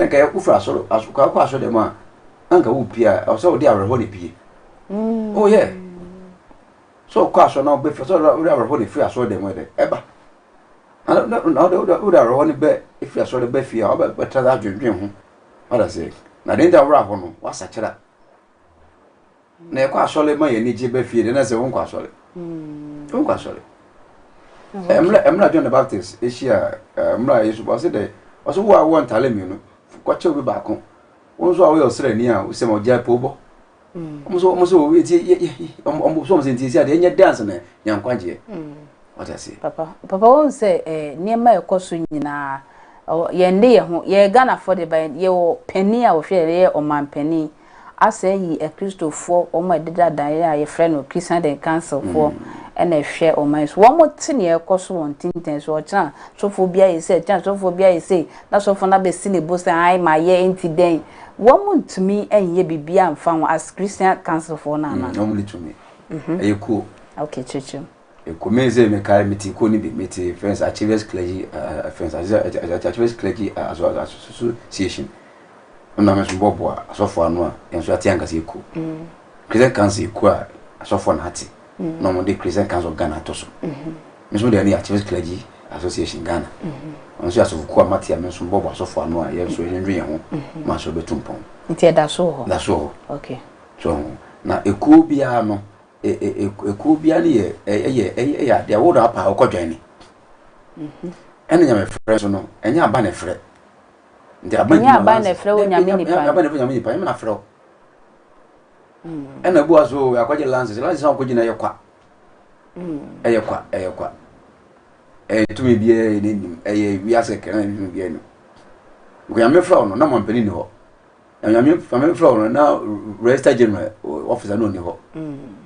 na ka ufra so asuka kwa so dem a anka wo pia o so de awre ho ne pie oh yeah so kwa so na be so de awre ho ne free aso dem we de eba na de awre ho ne be free aso de be fie a be tra da dwendwen ho what say na de awre ho no wasa kira na e kwa so le ma ye ni je be fie de na se won kwa so le won kwa so le emra John the Baptist Asia emra Yesu ba se de also wo awon tale mi no kwa che obi ba ko won so awo yosre ni a se mo ja po bo omo we ti omo so mo se ti si ade nya dance na nyankwaje what I say papa won say niema ekoso nyina ye nde ye ho ye Ghana for the by ye wo pani a wo hwe ye oman pani asa yi Christopher omo ededa dan ye frɛ no Christian den council for ena hwe oman so wo mo tene ekoso won tinten so ocha sofo bia ye say chan sofo bia ye say na sofo na be silebo say ai ma ye enti den wo mo ntumi enye bibia mfa ho as Christian council for na na no mo litumi cool okay chichi Comeze me carry meeting ko ni be meeting friends achievers clergy friends achievers clergy association na me so bobo asofo anu a enso ati anka se ko Christian council ko a asofo na ati no mo de Christian council Ghana to so me so de ni achievers clergy association Ghana onso asofo ko amati a me so bobo asofo anu a ye so enwen ho ma so betumpon nti da so okay so na ekuo bia no ekuo bia ni ye ya de wo da pa okodwan ni ene nya me frɛ so no enya aba na frɛ nti aba nya aba na frɛ wo nya me nipa aba na frɛ nya me nipa ema na frɛ ena bu aso akwaje lances akwaje na ye kwa eye kwa tumi bia ni nim wi ase kran ni bia ni ko nya me frɛ no na mo mpani ni ho nya me frɛ no na register general officer no ni ho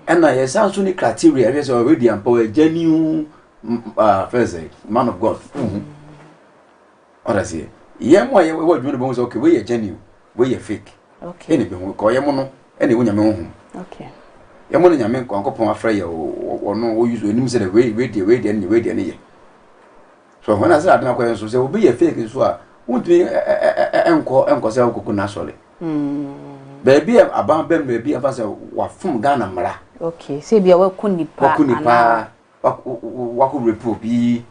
ena ye sanso ni criteria we say already empower genuine first man of God say ye mo ye we dwunu bo so okay we ye genuine we ye fake okay ene be ko ye mo no ene wo nyame ho okay ye mo no nyame kwankopon afra ye ono o use onim say we dey ne ye so when I say adna ko so say obi ye fake so a wontu enko say okuku na sole baby aban bem baby afa say wa fum Ghana mara okay say bia wa kunipa wa ku repo bi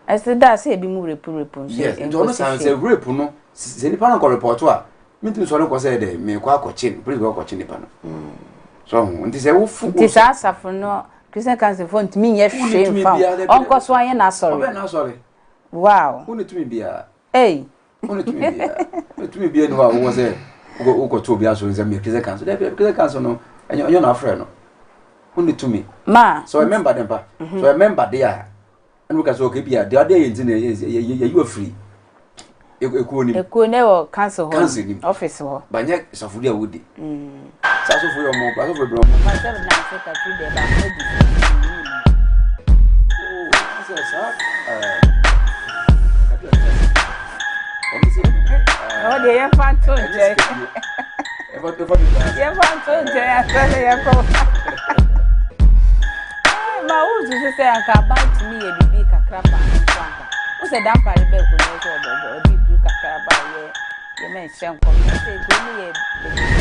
I said that say bi mu repo yes and don't say rape no se ni pa na ko report a mintu so ko say de me ko akochin please go akochin ni pa no so nti say wo fu nti sa asafo no Christian council for ntimi nye hwe mfa onko so anye na sorry obe na sorry wow uni tumi bia uni tumi bia no wa wo say uko to bia so nze me Christian council no enyo na afre no uni tumi ma so remember them pa so remember there and we can say okay bia the other ye you are free ekuo ne wo council office ho banye safuri awudi sa so for your mo ba so for bro ma se na se ka tu de ba ko di oh sa oh de ye fanto je ye fanto je asale ye ko ma uzu se aka about me ye bibi kakra pa nkwanta o se dan pare be ko no so odo di kakra ba ye mention ko se ko ni ye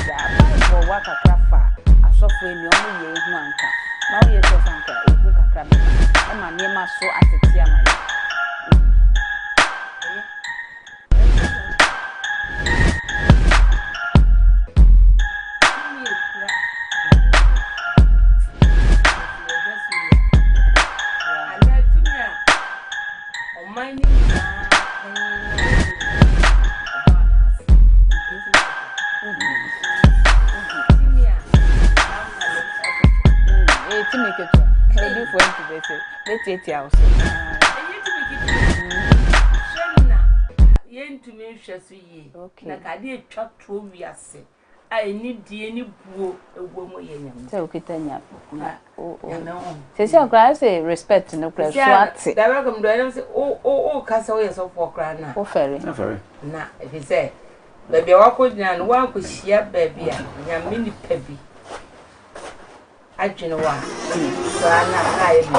da ba bo wa kakra fa asofo eni o ye hu anka ma o ye so anka e hu kakra ba e ma ne ma so atete ama ye na kade etwa to wiase ai ni die ni buo ewo mo ye nyam se okitanya se se akra se respect no kra swat da welcome do I say o kasa o ye so for kra na o fere na if you say baby wa ko nyina no wa ko hia baby a nyam ni pabi adwene wa so na ye bi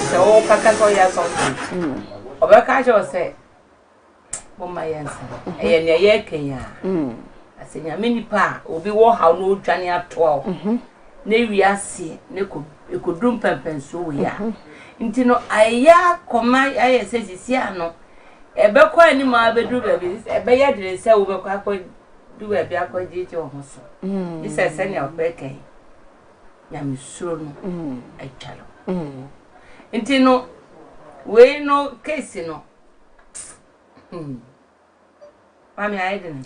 se o kaka so ya so o be ka jo say poma yensa eye ne ye kenya asenya menipa obi wo ha no dwane ato na wiase ne ko ekodum pempenso we ya nti no aya koma aya sesisi ano ebe kwa ani ma bedu bebi ebe ya dire se wo be kwa ko du bebi akwaji ti ho so ise se ne opeke ya misuro no achalo nti no we no case no mami aiden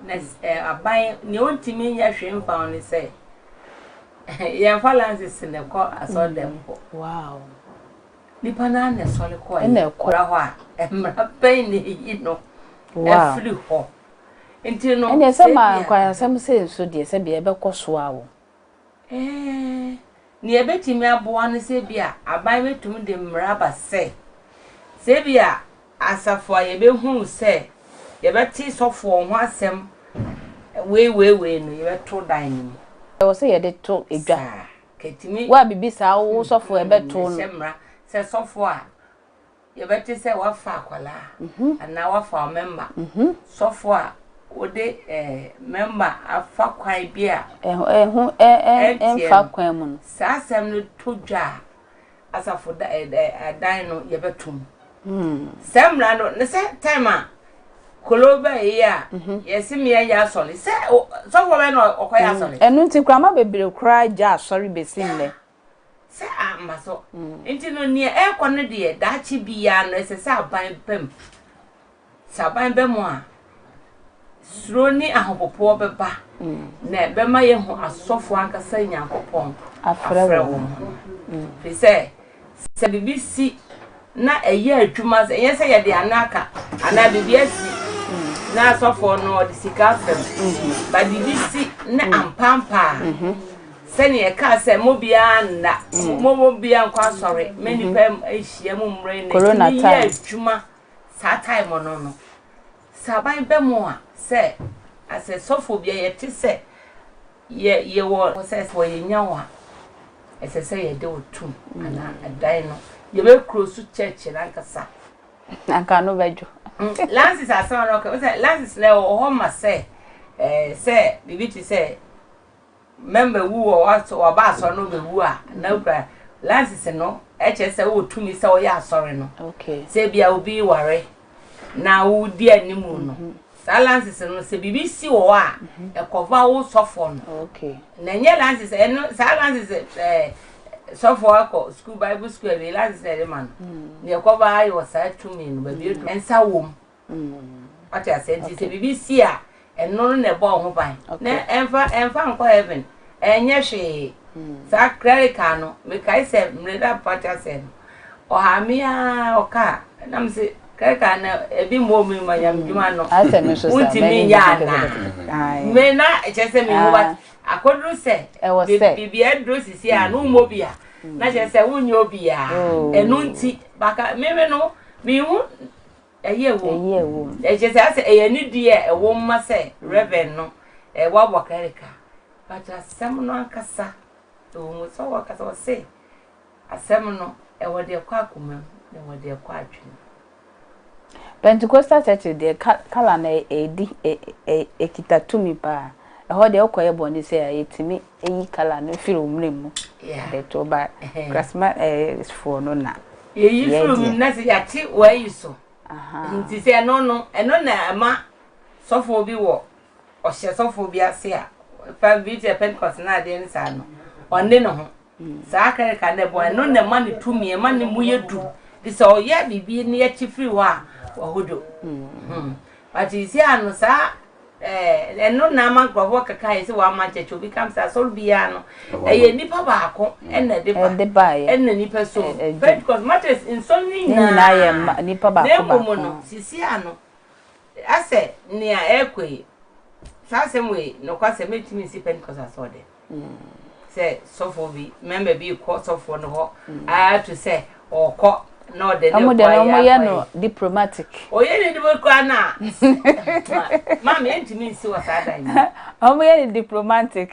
next abai ni ontimi ya hwem fa on say ya balances ne ko aso dem ko wow nipa na na so le ko e kora ho a emra pen ni yi no efri ho enti no ene se ma kwa sam se so de se bia be koso awo ni ebetimi aboa no se bia abai betum de mraba se bia asafo a yebehu se yebeti sofo ho asem we no yebeto dan ni o se yede to edwa ketimi wa bibisa wo sofo ebeto no semra se sofo a yebeti se wafa akwala ana wafa member sofo a ode member afa kwan bia fa kwan mu no sa asem no to dwa asafo dan no yebetum semra no ne se time koloba ya yesimia ya soli se so wo be no okoya soli enu nti krama bebere kra ja sori besinle se amaso nti no ne e kono de dachi bia no se aban pem saban be mo a sroni ahopopo beba na be ma ye hu asofo ankasa nyankopon afre wo fi se bibisi na eye adwuma se yen se ye de anaka ana bibiasi na asofo no de sika fem ba bibisi na ampampa sene e ka se mobia na mobia nkwa sori many pem ehia mu mre na ye adwuma sa time no saban be mo a se ase sofo bia ye ti se ye wo se fo ye nyawa ese se ye de otum ana adai no ye be cross church na nkasa anka no bejo Lances are so okay. Lances le o homa say say bibiti say member wu o what o ba so no be wu a na bra Lances no eche say o tumi say o ya asore no okay say bia obi ware na wo di animu no sa Lances no say bibisi wo a e cover wo sofo no okay na nye Lances no sa Lances so for ako school bible school we last say man ne ko ba ayo sa tumi no ba bi ensa wom ati asenti se BBC a eno ne bo ho ban na enfa nko heaven enye hwe sa clerical no me kai se mreda party sen o ha mi a o ka na me se clerical na ebi mo mi ma yam djuma no unti mi ya na me na eche mi ho ba akodru se bibi edru sisi a no mo bia na je se wunyo bia enu nti baka meme no mi hu eye wo je se ase eye ni die ewo mma se reverend no wa bokarika but asem no ankasa o mo so wakasa o se asem no wo de kwa akoma na wo de kwa adwene Pentecostal church de kala na edi ekitatumi pa ho de okoye boni se ayetimi eyi kala no firi omremu de to ba Christmas for no na yi firi omremu na se yati wa yi so nti se no na ma sofo bi wo o hye sofo bi ase a fa bi te Pentecost na de nsa no onne no ho sa kare ka ne bo no na ma ne tumi ma ne mu yedu de se o ya bibi ne yati firi wa hodo but isi anu sa eno na ma grofo kaka isi wa ma checho bi kam sa so bia no eye nipa ba ako ena de ba ena nipa so because matters in so na ye nipa ba ko ba no sisi anu ase ne a ekwe sa semwe no kwa se metimi si Pentecost so de say so for bi member bi ko so for no ho I have to say ko no de no diplomatic oye ni diplomatic na mama entimi si wasada ni omo ye diplomatic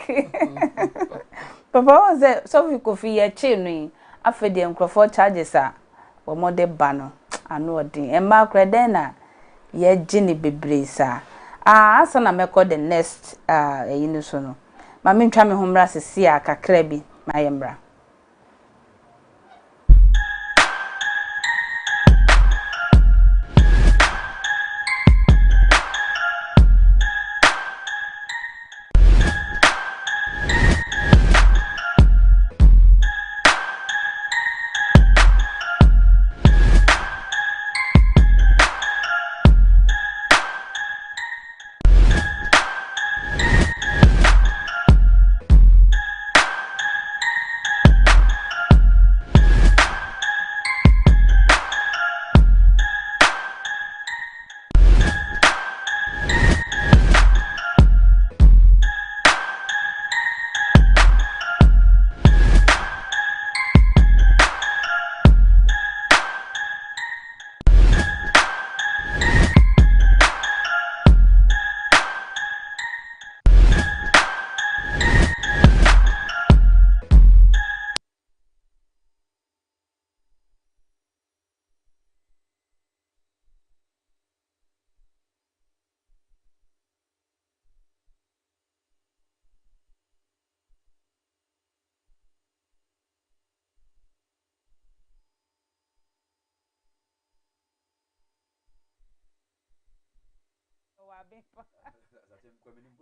papa was so we ko fi ye che no afede nkrofo charges a wo mo de ba no ano odin emma kreden na ye gini bebre sa asa na meko the next eyini so no ma me ntwa me homra sesi akakra bi ma yemra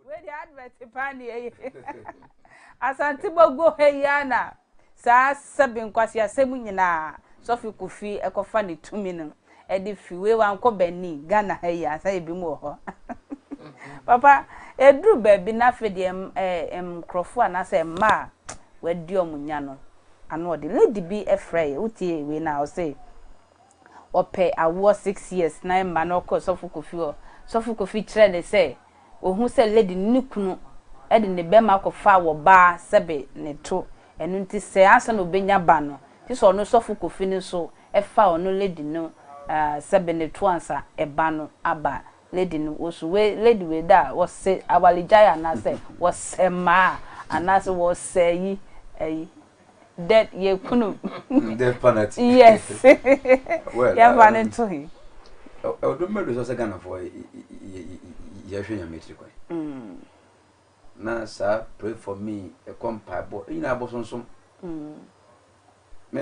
we the advert pani asante bogo heyana sa sabin kwasi asemu nyina sofi kufi ekofa ne tumi no e de fiwe wan ko bani Ghana heya sa ebi mu ho papa edru baby na fede krofo anase ma wadi omunya no ano de lady bi efrey utie we na o say ope awo 6 years na ma no ko sofi kufi o sofu kofi kire ne se ohun se lady nikunu e de ne be ma ko fa wo ba sebe ne to enu nti se asa no benya ba no ti so no sofu kofi ni so e fa ono lady no sebe ne to ansa e ba no aba lady no osu we lady we da wo se awalijaya na se wo se ma anase wo se yi that ye kunu death penalty yes well ya va ne to hi I don't know the Ghana for Yashua Metri. Na, sir, pray for me a compare boy in our bosom. Me,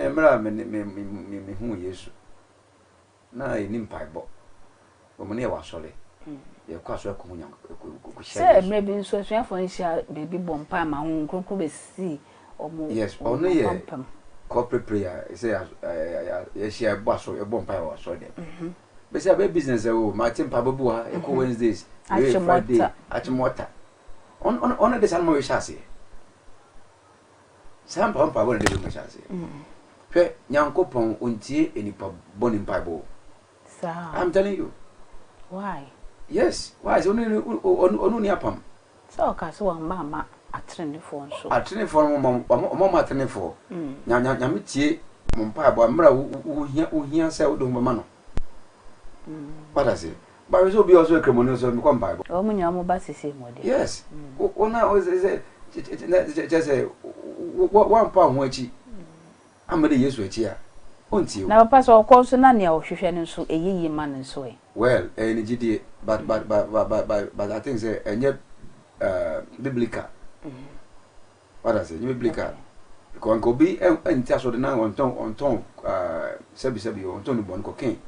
who yes. Now, in Empire boy. When I was solid, your cost of communion. Sir, maybe so for baby bomb pie, my own could see or more. Yes, only a corporate prayer. Say, yes, she a boss or a bomb pie or so. But say business my temper babua e Wednesdays Friday achimota on the san mo chassis sam pampa won de mo chassis hwe nyankopon ontie enipa boni mpaibo sir I'm telling you why yes why is onu ni apam so ka so mama atrene for so atrene for mo atrene for nyame tie mo mpaibo amra uhia se wo do mo ma no what I say? But we be also a criminal, so we come by. Oh, when you are more bassy, yes. Ona was just a 1 pound which I'm ready use with here. Won't you? Now, pass all calls to Nania or Shushan so a ye man and so. Well, any GD, but I think say and yet biblical. What I say, biblical. Because go be and tell so the now on ton Sebi on Tony Bon cocaine.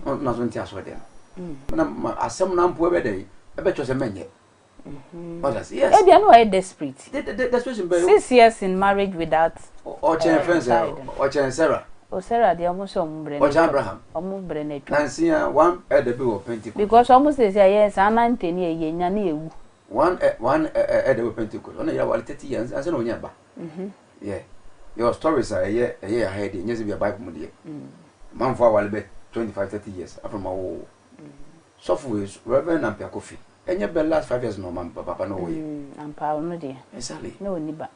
Not on Tias with them. As some number every day, I bet you a man yet. What I say, yes. I know I desperate. That's 6 years in marriage without or friends or Sarah. Oh, Sarah, the almost ombre. Or Abraham. Almost brain. Nancy, one at the bill of Pentecost. Because almost they say, yes, I'm 19 years. One at the Pentecost. Only about 30 years, as an onyaba. Yeah. Your stories are a year ahead, and yes, be a Bible, dear. Man for a while, 25-30 years after my old software, Reverend and Coffee. And your last 5 years, no, Papa, no way. I'm proud, no, dear. Exactly. No, neighbor.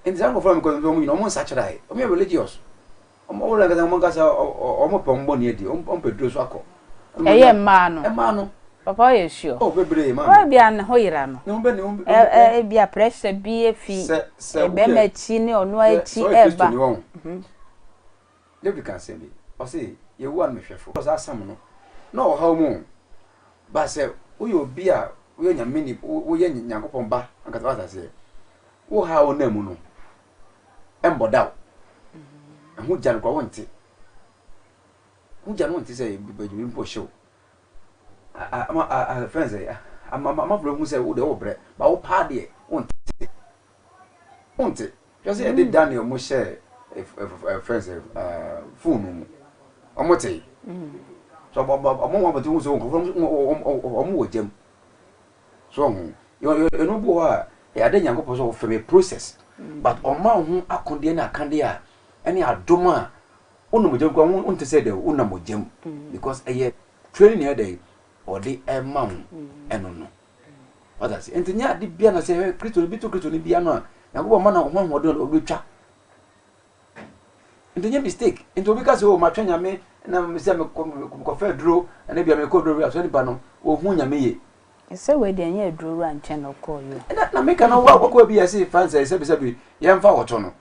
In the Zango from Condominium, no more such a day. I'm religious. I'm all like among us or more Pomboni, on Pedro Sacco. A man, a man. Papa is sure. Oh, baby, man. Be an hoiran. No, be a pressure, be a fee, a bemechini or no, ever. You can say me. I say, ye wo an me hwefo because asam no na o ha mu ba se wo yo bi a wo nya mini wo ye nyankopon ba anka ta se wo ha wo na mu no embodaw hu jan kwa wonte hu jan wonte se be ju mpo show friends ama bro hu se wo de wo bre ba wo pa de wonte just say Daniel mo share friends phone mu omote so omo wa batu so omo wo jam so yo no bo ha ya de nyankopɔ so for me process but oma hu akonde na akande a ene adoma onu mo jam kwa won te say de onu mo jam because training here dey or the emma eno no what I say entinya de bia na say Kristo ni bia no nyankopɔ ma na ho ho de obetwa entinya mistake enti obi ka say o ma twa nyame na me say me ko fa duro na bia me ko duro aso ni ba no o hu nyame ye ese we de anya duro ran chen no call you na me ka no wa ko bi ya say fans say be yemfa woto no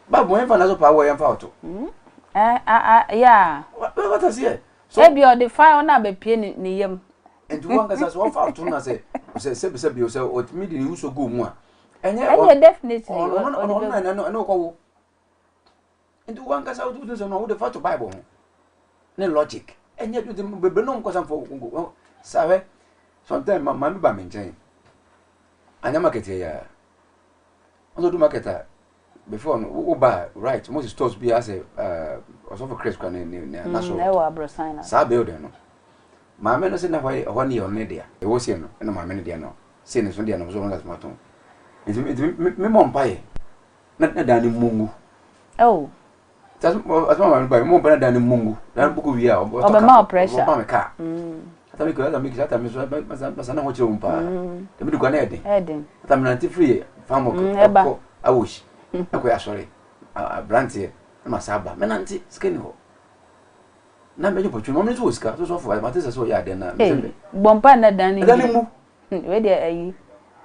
ba bo yemfa na so pa wo yemfa woto yeah what I say so e bi o the fire na be pie ni yem enti wan ka so fa woto na say be o say o me di ni so go mu a enye definitely no ko wo enti wan ka so do so no wo the fa to bible ho ne logic enye do be no nko sam fo sabe sometimes ma mi ba me nchen anya market ya onso do market before no wo ba right most stores be as also for Chris kan na so e wa brosina sa building no ma me no se na ho ne yo ne dia e wo se no na ma me ne dia no se ne so dia no so no gas maton me mo mpae na dani mungu oh asma ma ba mo ba dani mungu dan buku wi a o ba ma pressure o ba me ka atami ko atami so ba na ho chiro mpa de mi ko na eden atami na ti free famo ko awosh ko ya sorry brantie ma saba me na nti skeni ho na me jopo chuno me so ska so for ma tese so ya den na me bompa na dani mu we dey ayi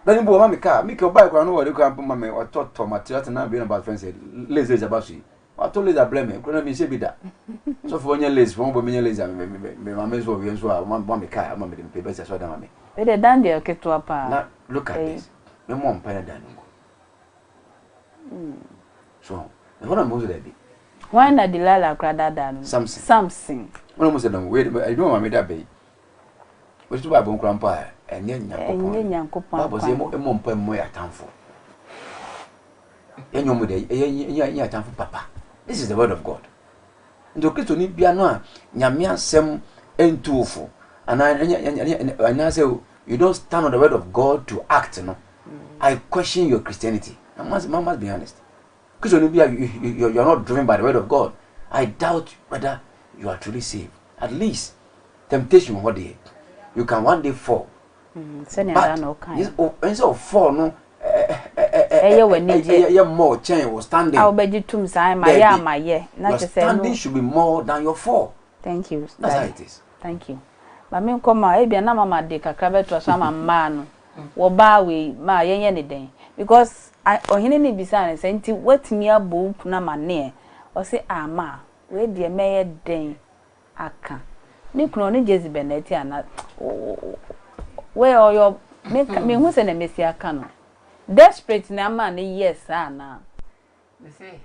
dani bo ma me ka mi ko buy ko no wori ko am ma me ototo material na be na about friends lazy jabasu ato lazy blame ko na mi se bi da so for onye lazy for bo me lazy me ma me so we so a ma me ka ma me de pe be se so da ma me we dey dan dey keto apa na look at this me mo mpa na dani ko so e wona mo so da bi why na Delilah krada dan something wona mo se dan we I don't want me da be we to ba bon krampa enye nyankopon ba bo se mo mpa mo ya tanfo enyo mo de enye tanfo papa. This is the word of God. Ndo Kristo ni bia no a nyame asem entufo and I say you don't stand on the word of God to act no. I question your Christianity. I must be honest. Kristo ni bia you are not driven by the word of God. I doubt whether you are truly saved. At least temptation what day you can one day fall. But instead of fall no more chain was standing. I'll bet you to say my not to say standing should be more than your fall. Thank you. That's how it is. Thank you. But me come ma ebia na mama de kakra beto so ma ma no. Wo ba we ma yenye ne den because ohene ne bisa ne senti watimi abo na ma ne o say ama we de meye den aka ni kuno ne Jezebel na ti ana we oyo me hu se na mesi aka no desperate na ma ne yes ana me say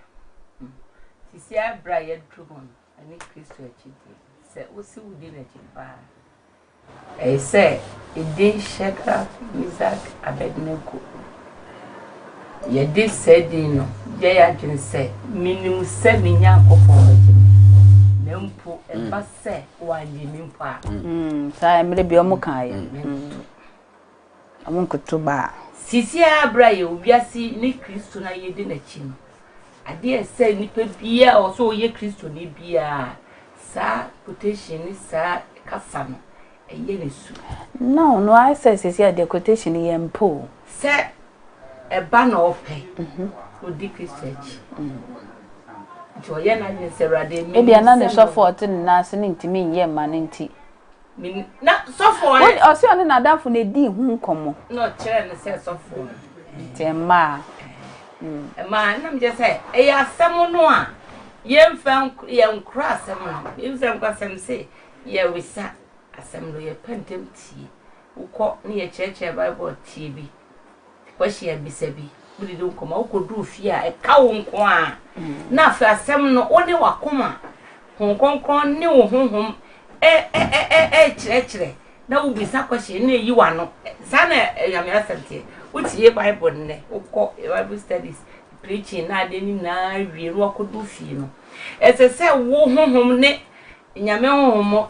sisi abra ye trubon ani Kristo achiti se osi wudi na chipa say edin Shadrach Isaac Abednego ye dey said no je ya dwen say minimum 7 Nyankopon agini mempo e ba se wa agini mpa sa emre bi omo kan ye amon kutuba sisi abra ye obiasi ni Kristo na ye de na chi no ade say nipa bia o so ye Kristo ni bia sa quotation ni sa kasa no no I say the quotation yempo say e ba na ope o di Christian jo ye na ni se rade mi e bia na ne so for tin na se ni ntimi ye ma nti na so for o se on na danfo na di hu nkomo no chere ne se so for tema ma na me je say e ya asem no a yem fan yem cross am yem sam kwasam say ye wisa asem no ye pentem tie ukọ ne ye cheche bible tie bi kwashi ya bisabi budi do nkoma ukodu fie a eka wo nko a na afa asem no wode wakoma honkonkon ne wo honhom chire na wo bisa kwashi ne yi wa no sa na yame asante utie bible ne ukọ bible studies preaching na de ni na wie no akodu fie no esese wo honhom ne nyame honhom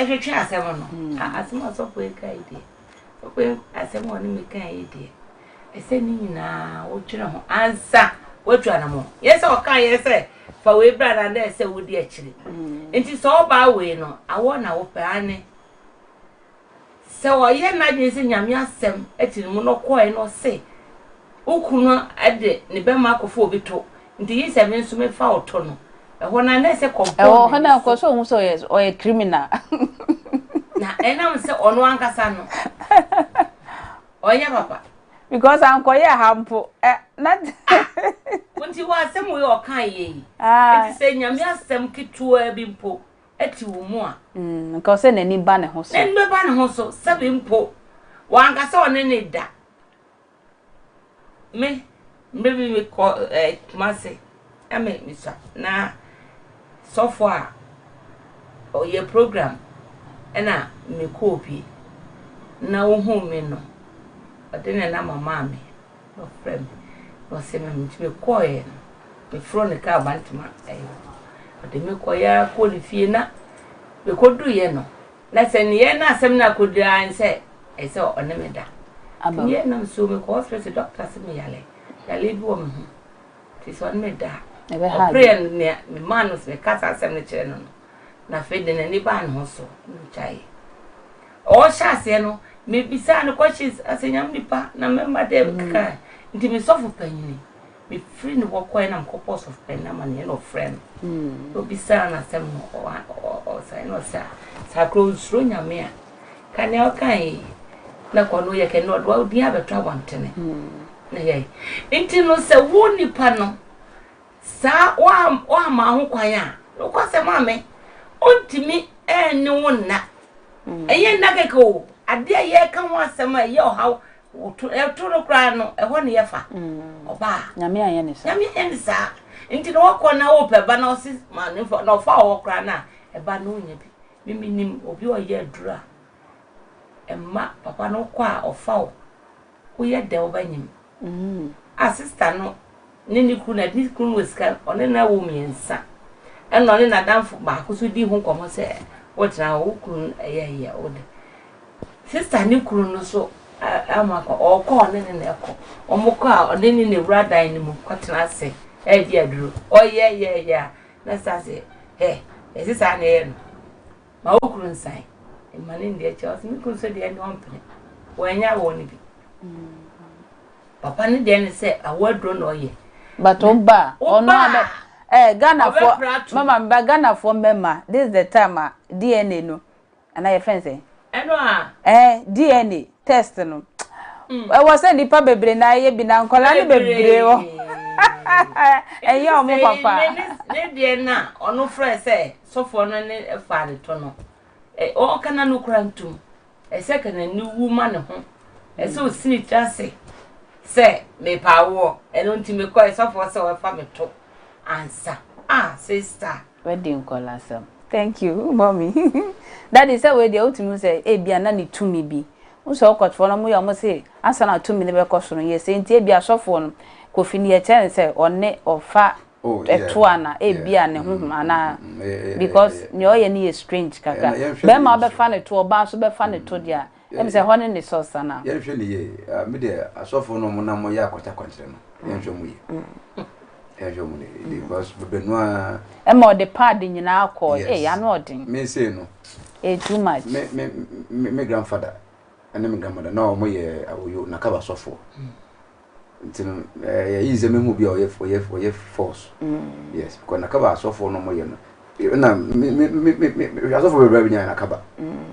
hwetwe asem no asem asofo eka ide okwe asem woni me kan ide ese ni nyina wo twere ho ansa wo twa na mo yese o kan yese fa we bra na na ese wo di akire enti so ba we no awo na wo pe ane se wo ye na dwen se nyame asem etini mu no koe no se ukunu ade ne be ma akofo obi to nti yi se me nso me fa oto no ho na na ese compound ho na ko so hu so yes o criminal na enam se ono ankasa no onya papa because anko ye hampo na wonti wa asem we o kan ye enti se nyame asem kitua bi mpo eti wo mu a nko se nani ba ne ho so nani ba ne ho so sabe mpo wa ankasa one ne da me ko mase ame misa na so far o ye program ena me copy na wo hu me no odene na mama me no friend no se me me ko ye me fro ne ka bantima ode me ko ya ko ni fie na me ko du ye no na se ne ye na asem na ko du an se ese one me da ye na so me ko hospital doctor se me yale bi wo me hu ti so me da prayer ne me manus me kasa asem ne chere no na fe de ne ba no so chai o sha se no me bisa no questions asenyam nipa na member dem kai nti me sofu panyini me free no wokọ na mkopos of pen na man no friend o bisa na sem no o sai no sa close ro nyame a kan e o kai na kono ye ke no do odi abetwa wantene na ye nti no se wo nipa no sa wa ma ho kwan a o ko se ma me ontimi eni wonna eye nageko ade ye kan ho asem a ye o haw turu kra no ho ne ye fa oba nyame anye ne sa nti no ko na wo pe ba na osi ma no fa wo kra na e ba no nya bi mimi nim obi o ye adura emma papa no kwa o fa wo ye de obanyim assistant no ni kru na ni kru weska one na wo miensa eno ne na danfo ba ko so di hu komo se wo tira wo kru ye o de sister ni kru no so amako o ko ne ko o mo ko a ne ne brother ni mu kwatena se e di aduro o ye na sa se sister na ye no ma wo kru nsai e ma ne ndi e che o se mi kru so de ni ompene wo nya wo ni bi papa ni de ni se awadro no ye but omba ono abe Ghana for mama mba Ghana for mema this is the time DNA no and I friend say eno a DNA test no was say nipa bebre na ye bi na nkola ne bebre wo eya o mo papa ne de na ono friend say so for no ne fa de to no o kana no krantum second ni woman ho so sinitra say me pawo eno ntime ko so for say we fa me to answer sister wedding call asem thank you mommy that is how they ultimately say e bia na ni tumi bi unso okotfo no mo ya mo say asa na tumi ne be koso no yes enti e bia sofo no kofi ni e chen say one ofa etuana e bia ne honhom ana because ni o ye ni strange kaka be ma be fa ne to oba so be fa ne to dia em say hone ni so sana ye hwe ni ye me de asofo no mo na mo ya kwata kwantre no ye hwe mu ye because Benoit mo the pad nyina akọ ya no odin me say no too much me grandfather and me grandmother no mo ye awoyo na kaba sofo ntino yize me hu bia oye force yes because na kaba sofo no mo ye no na me asofo be bia na kaba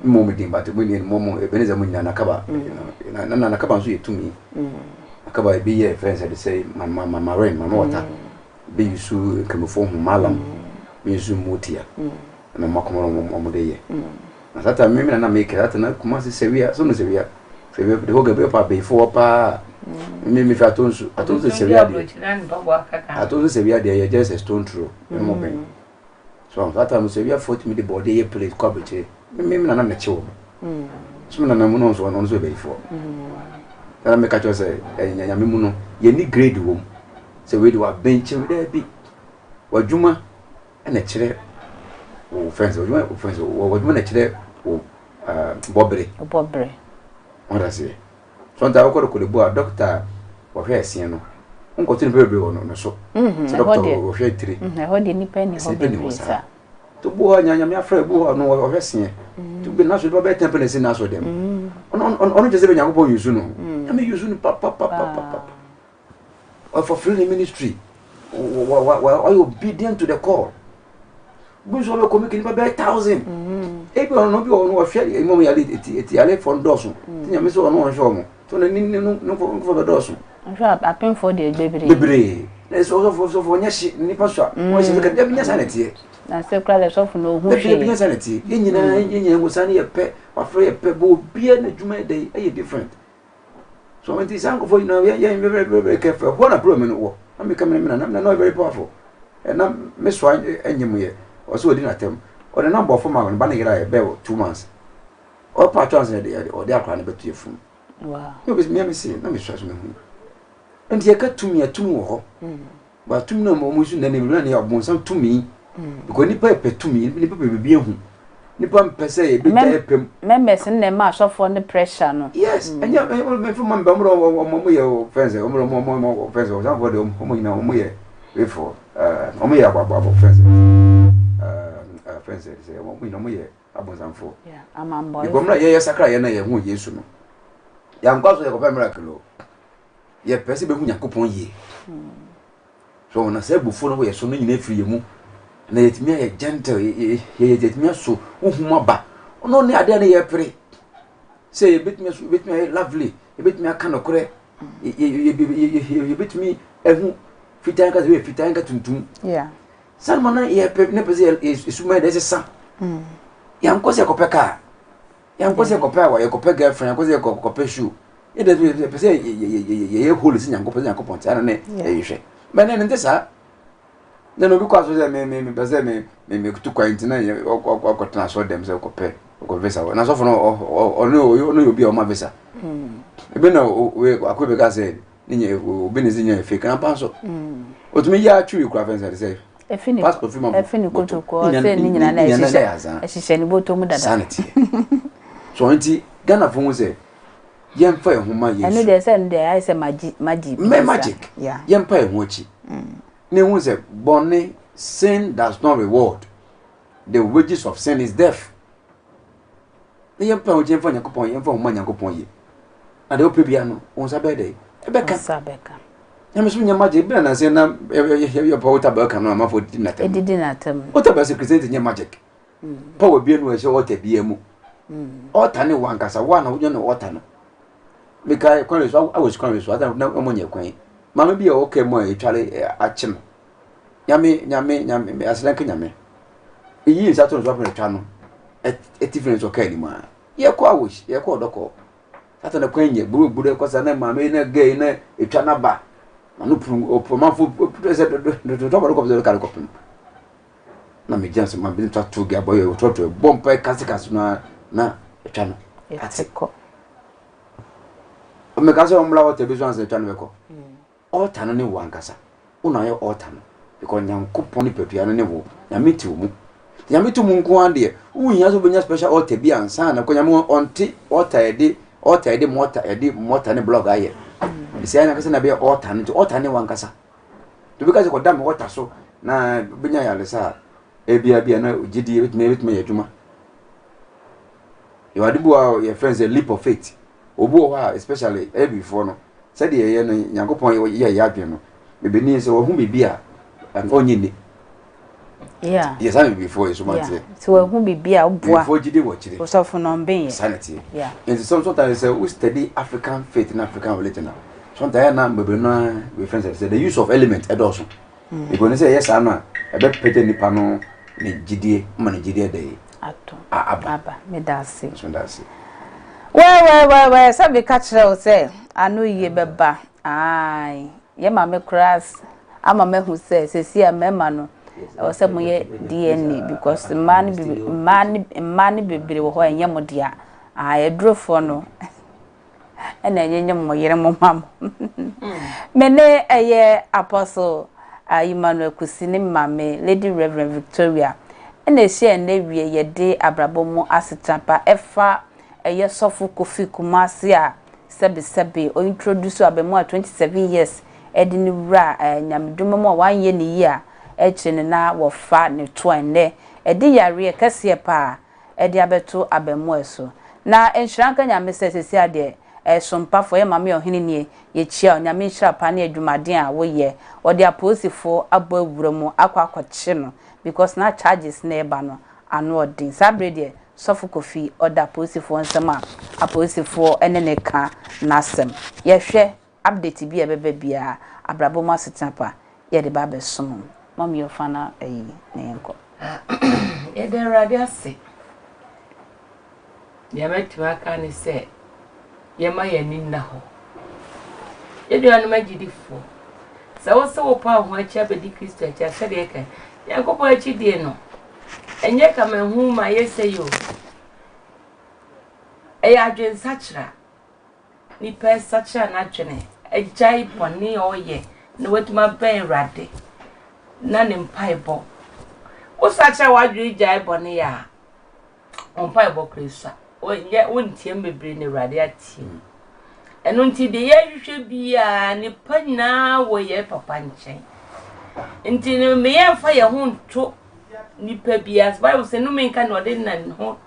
mo me din but mo ni mo ebeneza mo nyina na kaba na kaba nso ye tumi na kaba be ye friends they say mama rain mama water be yusu kamfo hu malam be yusu mutia na makomo mo de ye na tata me na make that na kuma se sevia so no sevia de ho gabe pa be fo pa me fa atonsu sevia de atonsu sevia de ye just a stone throw mo ben so tata mo sevia 40 me de body ye play kwa beche me na chewo so na mu no so be fo na me ka cho say enya me mu no ye ni grade wo se we do a bench we there bi wadwuma na kire o friends wadwuma na kire o bobre wanda se so nta ko ko le bo a doctor wo hwe asien no nko tin bebe wo no so se doctor wo hwe tiri ho de ni penny ho be sa to bo nya me afra bo no wo hwe asien to be na so do be temple na se na so dem on je se be nya ko yusu no me yusu ni papa or for free ministry or you obedient to the call buso be ko me kin ba 1000 e bi on no bi on wo hwe mo ya eti ale for ndoso tinya me so on wo hwe mo to na ni no for be doso hwe apem for the bebre na so for nya shi ni pa so wo shi ka dem nya sanete na se kra le so for no hu hwe nya sanete nyina ngo sane ye pe wa free ye pe bo bia na djuma dey e different so when this uncle for very careful what a problem no am coming na no very powerful and na me so enyem ye o so odi na tem o the number of ma ba na gira e be 2 months o patrons de o de akra na betu efum wow no be me see na me stress me hu and ye ka tumi wo ho ba tumi na mo su na ne na ne obon sam tumi because nipa pe tumi nipa pe be ehu nipa mpese e be ja epem members na ma asofo ne pressure no yes anya me from member mo ye friends mo friends o some for the mo ina mo ye before mo ye ababo friends friends say mo ina mo ye abonsanfo yeah amambo e gomra ye sakra ye na ye hu Yesu no ya nkwaso ye ko be miracle ye pese be hu Yakobon ye so na se bufu no ye so no nyina free mu na yetimi ye gentle ye yetimi so uhuma ba ono ne ade na ye pere say betimi lovely betimi aka no kore ye betimi ehu fitan ka we fitan ka tuntum yeah salma na ye pe ne pese isuma de sesa ya nkose ko peka ya nkose ko pa wa ye ko pe girlfriend nkose ko pe shoe e de pese ye hole si nyanko pese Yakobon ta na ne ye hwe mene nte sa na no bi kwa so se me pese me kutu kwa intina ye okotana so dem se ko pe ko visa na so for no obi o ma visa ebe na we akobe ka se ninye obi ne zinya fake na panso otumi ya twi kwa fensa se passport fi ma efini koto ko se ni nyina na ehihye ni boto mu dada sanity so nti Ghana fo se yemfa ehuma Yesu enu de se nde ai se magic yeah yemfa ehu achi ne hu se bonne sin does not reward the wages of sin is death yemfa o jemfa Yakobon yemfa ehuma Yakobon ye ade o pebia no on sa bede ebeka nyame so nyama je bia na se na ye pa wota ba ka no ma fo dinatem edidinatem wota ba se present nye magic pa wa bia no e se wota bia mu ota ne wankasa wa na wonye no ota no meka kwani so awosi kwani so ata na omonye kwan mama bia o ke mo e twale achim nyame aslanke nyame iyi sa to so apre twa no difference o ka ni ma ye kwa awosi ye kwa odoko ata na kwan nye gburu ko sa na mama na gay na etwa na ba na no pru manfo se do to ba ko be ka ko pum na me janse ma bi to ga boy o to bompa kasikasu na etwa no atiko o me ka se o mla wota bi so anse etwa no be ko altar no ne wankasa una ye altar no because Yakobon ni petua no ne wo nyameti mu nyameti mu nko ande unya so benya special altar bi ansa na ko nyame onti altar ede mortar ne blog aye isi anya kasa na be altar ne wankasa to bi ka se ko dam altar so na benya ya lesa bia na gidi betime ya djuma you adibu your friends a leap of faith obu ho especially before no said ye no Yakobon ye ya adwen no me beni se wo hu bibia onye ni yeah yes I before so much so wo hu bibia oboa before gidi wo chire so for no ben sanity yeah and sometimes say we study African faith and African religion sometimes na me be no we friends say the use of element edoso because say yes ana e be pete nipa no ne gidie ma ne gidie dey ato aba me da se so da se we sabi catch her say anu ye beba ai ye ma me cross ama me hu say sesi a mema no o say mo ye DNA because man bibire wo ho enye mo dia ai edrofo no ena enye mo yere mo mam mene eye apostle Emmanuel Kusini mame Lady Reverend Victoria ena share na wie ye de abrabomu asetapa efa eye sofu Kofi Kumasi a sebe o introduce abemu 27 years edini wura nyamdum mo wan ye ni yi a echene na wo fa ne to enne edi yare kase pa edi abeto abemu eso na enhranka nyame sesesi ade sompa fo ye mame ohene nie ye chia nyame hira pa na adwumaden a wo ye odi aposifo abo awura mu akwakoche no because na charges na eba no anu odin sabrede sofu Kofi oda posifo nsema aposifo ene ne ka nasem ye hwe update bi ebebe bia abrabom asetapa ye de ba besom mami ofana ayi ne enko ye de radiase ye metima ka ni se ye ma ye ni na ho ye de anu magidifo se wo se wo pa ho achi abedi Kristo achi ase de ka ye ko pa achi die no enye ka manhu ma ye se yo e adwen sachra ni pe sachra na twene ejai boni oye na wetuma ben rade na ne mpaibo wo sachra wadwe ejai boni ya mpaibo kresa o nye wontie mebre ne rade ati eno nti de ye hwehwe bia ni pana wo ye papa nchen nti ne me ye fa ye ho nto nipa bia Bible say no men ka no de na ho